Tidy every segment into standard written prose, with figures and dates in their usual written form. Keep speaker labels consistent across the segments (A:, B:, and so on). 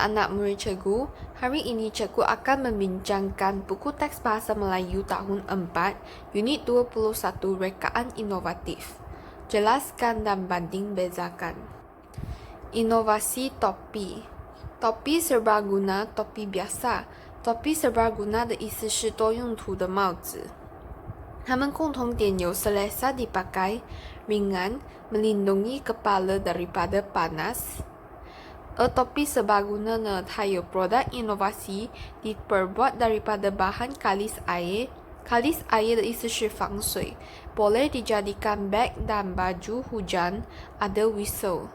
A: anak-anak murid cikgu, hari ini cikgu akan membincangkan buku teks Bahasa Melayu tahun 4, unit 21 Rekaan Inovatif. Jelaskan dan banding bezakan. Inovasi topi. Topi serbaguna, topi biasa. topi serbaguna 的意思是多用途的帽子。它们共同点有 selesa dipakai, ringan, melindungi kepala daripada panas.Topi serbaguna 呢，它有 produk inovasi diperbuat daripada bahan kalis air. Kalis air 的意思是防水 boleh dijadikan beg dan baju hujan, ada whistle.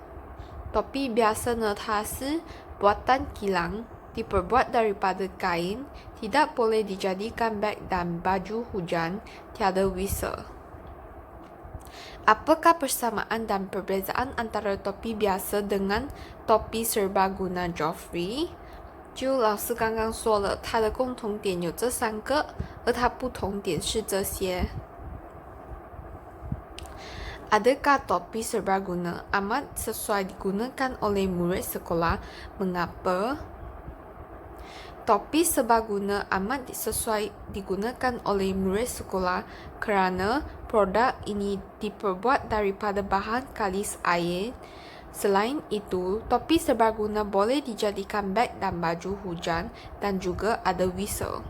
A: Topi biasa 呢，它是 buatan kilang, diperbuat daripada kain, tidak boleh dijadikan beg dan baju hujan, tiada whistle.Apakah persamaan dan perbezaan antara topi biasa dengan topi serbaguna Geoffrey？ 就老师刚刚说了，它的共同点有这3个，而它不同点是这些。Adakah topi serbaguna amat sesuai digunakan oleh murid sekolah? Mengapa? Topi serbaguna amat sesuai digunakan oleh murid sekolah kerana produk ini diperbuat daripada bahan kalis air. Selain itu, topi serbaguna boleh dijadikan beg dan baju hujan dan juga ada whistle.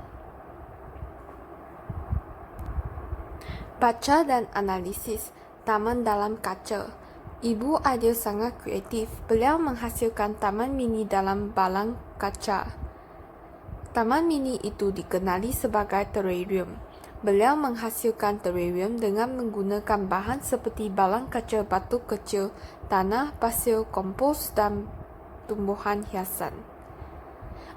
A: Baca dan analisis taman dalam kaca. Ibu Adil sangat kreatif. Beliau menghasilkan taman mini dalam balang kaca.Taman mini itu dikenali sebagai terrarium. Beliau menghasilkan terrarium dengan menggunakan bahan seperti balang kaca batu kecil, tanah, pasir, kompos dan tumbuhan hiasan.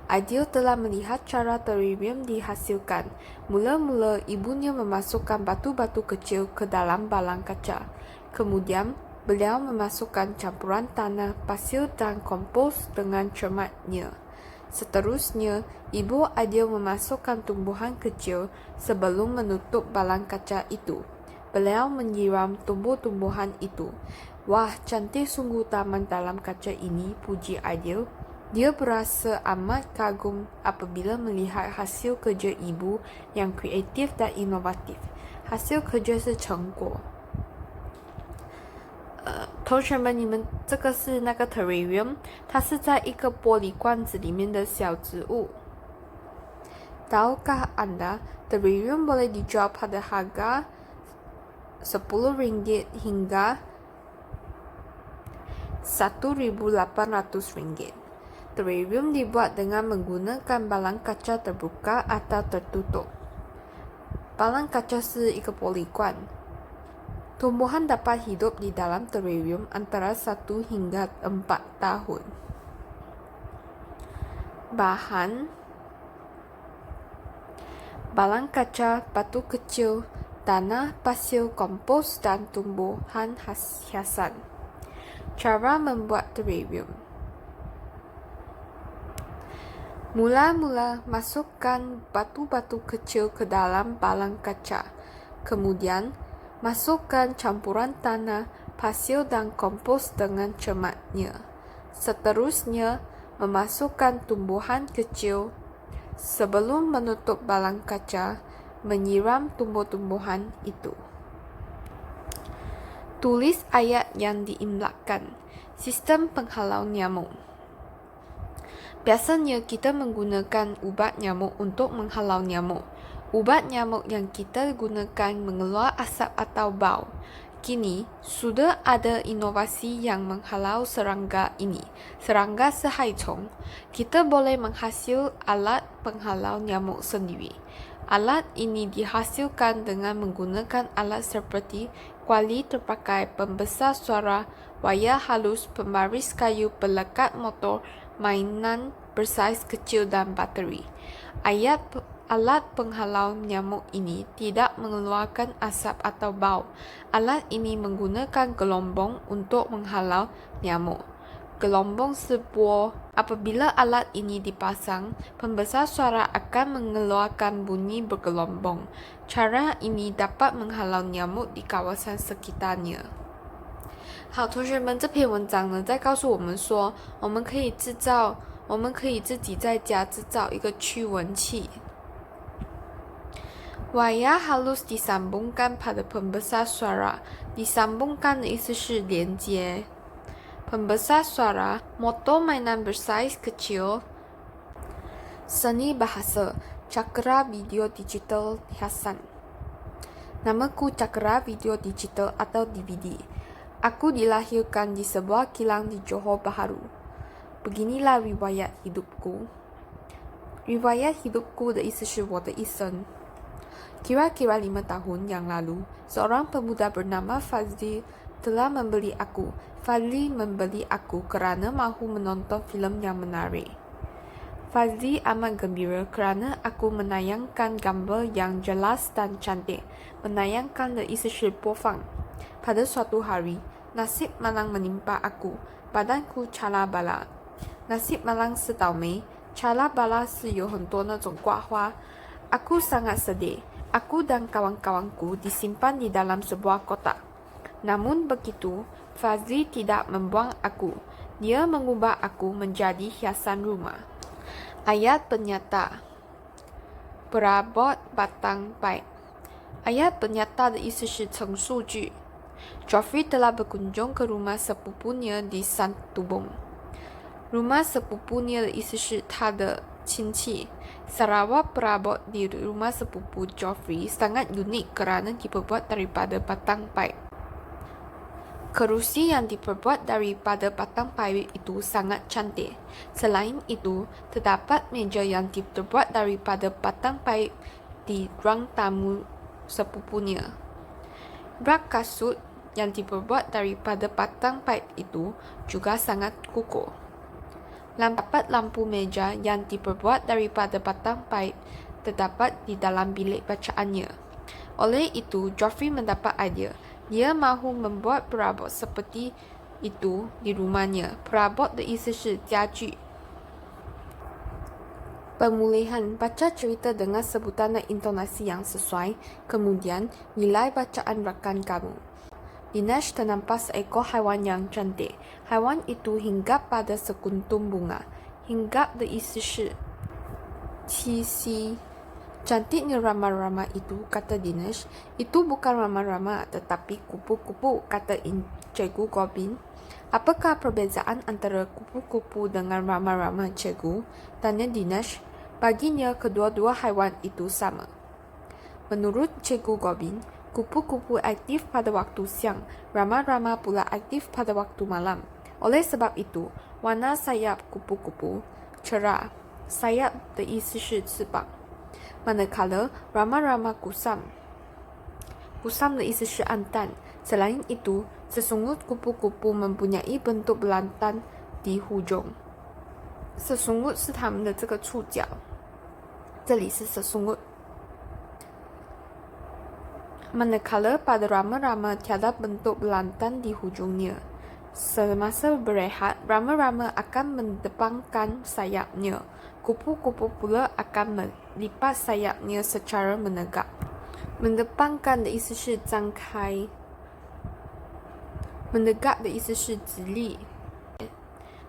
A: Adil telah melihat cara terrarium dihasilkan. Mula-mula ibunya memasukkan batu-batu kecil ke dalam balang kaca. Kemudian, beliau memasukkan campuran tanah, pasir dan kompos dengan cermatnya.Seterusnya, Ibu Adil memasukkan tumbuhan kecil sebelum menutup balang kaca itu. Beliau menyiram tumbuh-tumbuhan itu. Wah, cantik sungguh taman dalam kaca ini, puji Adil. Dia berasa amat kagum apabila melihat hasil kerja ibu yang kreatif dan inovatif. Hasil kerja 是成果。同学们，你们这个是那个 terrarium， 它是在一个玻璃罐子里面的小植物。Tahukah anda, terrarium boleh dijual pada harga RM10 hingga RM1.800. Terrarium dibuat dengan menggunakan balang kaca terbuka atau tertutup. Balang kaca 是一个玻璃罐。Tumbuhan dapat hidup di dalam terrarium antara 1 hingga 4 tahun. Bahan: balang kaca, batu kecil, tanah, pasir, kompos dan tumbuhan hiasan. Cara membuat terrarium: mula-mula masukkan batu-batu kecil ke dalam balang kaca. Kemudian, masukkan campuran tanah, pasir dan kompos dengan cermatnya. Seterusnya, memasukkan tumbuhan kecil. Sebelum menutup balang kaca, menyiram tumbuh-tumbuhan itu. Tulis ayat yang diimlakkan. Sistem penghalau nyamuk. Biasanya kita menggunakan ubat nyamuk untuk menghalau nyamuk. Ubat nyamuk yang kita gunakan mengeluarkan asap atau bau. Kini, sudah ada inovasi yang menghalau serangga ini. Serangga sehaicong. Kita boleh menghasil alat penghalau nyamuk sendiri. Alat ini dihasilkan dengan menggunakan alat seperti kuali terpakai, pembesar suara, wayar halus, pembaris kayu, pelekat motor, mainan bersaiz kecil dan bateri. Alat penghalau nyamuk ini tidak mengeluarkan asap atau bau. Alat ini menggunakan gelombang untuk menghalau nyamuk. Gelombang sebuah. Apabila alat ini dipasang, pembesar suara akan mengeluarkan bunyi bergelombang. Cara ini dapat menghalau nyamuk di kawasan sekitarnya. 好，同学们，这篇文章呢，在告诉我们说，我们可以制造我们可以自己在家制造一个驱蚊器。Wayar halus disambungkan pada pembesar suara. Disambungkan 的意思是连接。Pembesar suara, motor mainan bersaiz kecil. Seni bahasa, Cakra Video Digital Hiasan. Namaku Cakra Video Digital atau DVD. Aku dilahirkan di sebuah kilang di Johor Bahru. Beginilah riwayat hidupku. Riwayat hidupku 的意思是我的一生。Kira-kira 5 tahun yang lalu, seorang pemuda bernama Fazli telah membeli aku. Fazli membeli aku kerana mahu menonton filem yang menarik. Fazli amat gembira kerana aku menayangkan gambar yang jelas dan cantik. Menayangkan 的意思是播放。Pada suatu hari, nasib malang menimpa aku. Badanku cala bala. Nasib malang是倒霉，cala bala 是有很多那种刮花。Aku sangat sedih. Aku dan kawan-kawanku disimpan di dalam sebuah kotak. Namun begitu, Fazli tidak membuang aku. Dia mengubah aku menjadi hiasan rumah. Ayat penyata. Perabot batang baik. Ayat penyata 的意思是陈述句。Geoffrey telah berkunjung ke rumah sepupunya di Santubong. Rumah sepupunya 的意思是他的亲戚。Sarawak perabot di rumah sepupu Geoffrey sangat unik kerana diperbuat daripada batang paip. Kerusi yang diperbuat daripada batang paip itu sangat cantik. Selain itu, terdapat meja yang diperbuat daripada batang paip di ruang tamu sepupunya. Rak kasut yang diperbuat daripada batang paip itu juga sangat kukuh. Terdapat lampu meja yang diperbuat daripada batang paip terdapat di dalam bilik bacaannya. Oleh itu, Geoffrey mendapat idea. Dia mahu membuat perabot seperti itu di rumahnya. Perabot 的意思是家具。Pemulihan, baca cerita dengan sebutan dan intonasi yang sesuai. Kemudian, nilai bacaan rakan kamu. Dinesh ternampak seekor haiwan yang cantik. Haiwan itu hinggap pada sekuntum bunga. Hinggap 的意思是栖息。Cantiknya rama-rama itu, kata Dinesh. Itu bukan rama-rama, tetapi kupu-kupu, kata Cikgu Gobin. Apakah perbezaan antara kupu-kupu dengan rama-rama, Cikgu? Tanya Dinesh. Baginya, kedua-dua haiwan itu sama. Menurut Cikgu Gobin, kupu-kupu aktif pada waktu siang, rama-rama pula aktif pada waktu malam. Oleh sebab itu, warna sayap kupu-kupu cerah. Sayap 的意思是翅膀。Manakala rama-rama kusam. Kusam 的意思是暗淡。Selain itu, sesungut kupu-kupu mempunyai bentuk belantan di hujung. Sesungut 是它们的这个触角。这里是 sesungut。Manakala pada rama-rama tiada bentuk belantan di hujungnya. Semasa berehat, rama-rama akan mendepangkan sayapnya. Kupu-kupu pula akan melipat sayapnya secara menegak. Mendepangkan 的意思是张开。menegak 的意思是直立。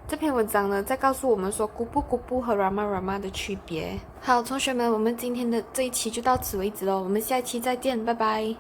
A: 这篇文章呢，在告诉我们说kupu-kupu和 rama-rama 的区别。好，同学们，我们今天的这一期就到此为止喽，我们下一期再见，拜拜。